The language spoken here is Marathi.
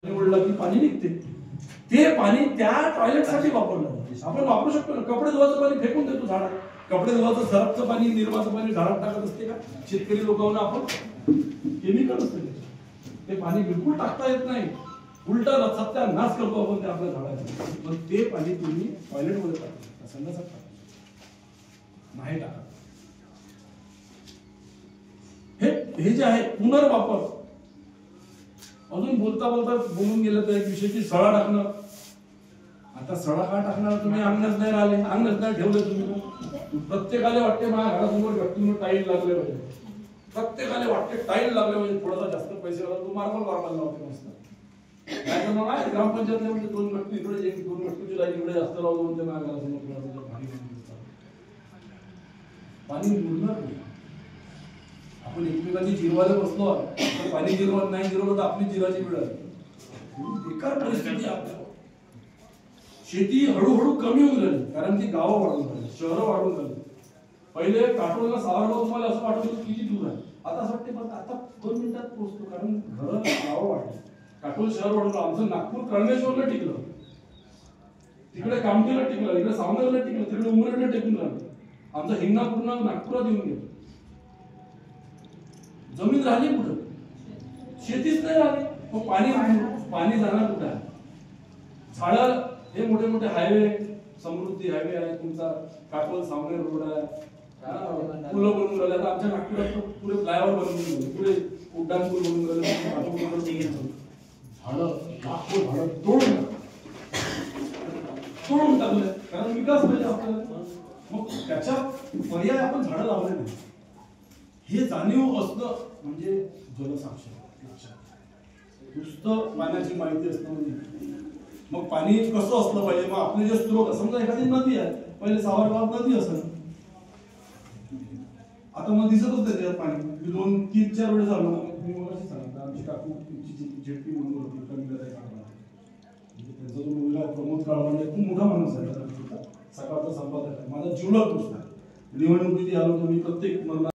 निवडलं की पाणी निघते, ते पाणी त्या टॉयलेटसाठी वापरलं जातं. आपण वापरू शकतो ना. कपडे धुवायचं पाणी फेकून देतो झाडात. कपडे धुवायचं सरपचं पाणी, निर्माचं पाणी झाडात टाकत असते का? शेतकरी लोकांना आपण केमिकल असते ते पाणी बिलकुल टाकता येत नाही. उलटा सत्यानाश करतो आपण ते आपल्या झाडाचा. मग ते पाणी तुम्ही टॉयलेटमध्ये टाकता, संडासात टाकता नाही टाका. हे जे आहे पुनर्वापर. अजून बोलता बोलता बोलून गेलं तर एक विषय की सडा टाकणं. आता सडा का टाकणार तुम्ही? अंगणात नाही राहिले, अंगणात नाही ठेवले तुम्ही. प्रत्येकाला वाटते माझ्या घरासमोर व्यक्तीनं टाईल लागले पाहिजे, प्रत्येकाला वाटते टाईल लागले पाहिजे, थोडासा जास्त पैसे घाला, तू मार्बल वापरायला लावते मस्त. काय करणार आहे ग्रामपंचायतने म्हणजे 2 व्यक्ती इकडे, 2 व्यक्तीची लाईन इकडे जास्त लावतो म्हणजे माझ्या घरासमोर पाणी मुरणार नाही. आपण एकमेकांची जिरवायला बसलो तर पाणी जिरवत नाही, जिरवलं तर आपली जिराची वेळ आली. बेकार परिस्थिती आपल्या. शेती हळूहळू कमी होऊन राहिली कारण की गावं वाढून राहिली, शहरं वाढून राहिली. पहिले काटोलला सावरगाव तुम्हाला असं वाटत होतं किती दूर आहे, आता असं वाटते बस आता 2 मिनिटात पोहोचतो कारण घरं गावं वाढली. काटोल शहर वाढलं. आमचं नागपूर कळमेश्वरला टिकलं, तिकडे कामठीला टिकलं, इकडे सावनेरला टिकलं, तिकडे उमरेडला टिकून राहिलं. आमचं हिंगणा पूर्ण नागपुरात येऊन गेलं. जमीन राहिली कुठं? शेतीच नाही राहिली. मग पाणी जाणार कुठं आहे? झाडं हे मोठे मोठे हायवे, समृद्धी हायवे आहे तुमचा, काटोल सावनेर रोड आहे, पुलं बनवून राहिले. आता आमच्या नागपुरात पुरे फ्लायओव्हर बनवून गेले, पुरे उड्डाण पूल बनवून राहिले. झाडं लाखो झाडं तोडून टाकले कारण विकास पाहिजे आपल्याला. मग त्याच्या पर्याय आपण झाडं लावले नाही. हे जाणीव असणं म्हणजे जलसाक्षर. नुसतं पाण्याची माहिती असणं म्हणजे. मग पाणी कसं असलं पाहिजे? मग आपले जे स्त्रोत, समजा एखादी नदी आहे, पहिले सावरगावात नदी असं, आता मग दिसतच नाही त्यात पाणी. मी 2-3-4 वेळेस झालो. मी मगाशी सांगितलं आमची काकू झेडपी म्हणून होती कमी त्यांचा जो मुलगा प्रमोद काळवंडे खूप मोठा माणूस आहे, सकाळचा संपादक आहे, माझा जीवलग गोष्ट आहे. निवडणुकीत आलो तर मी प्रत्येक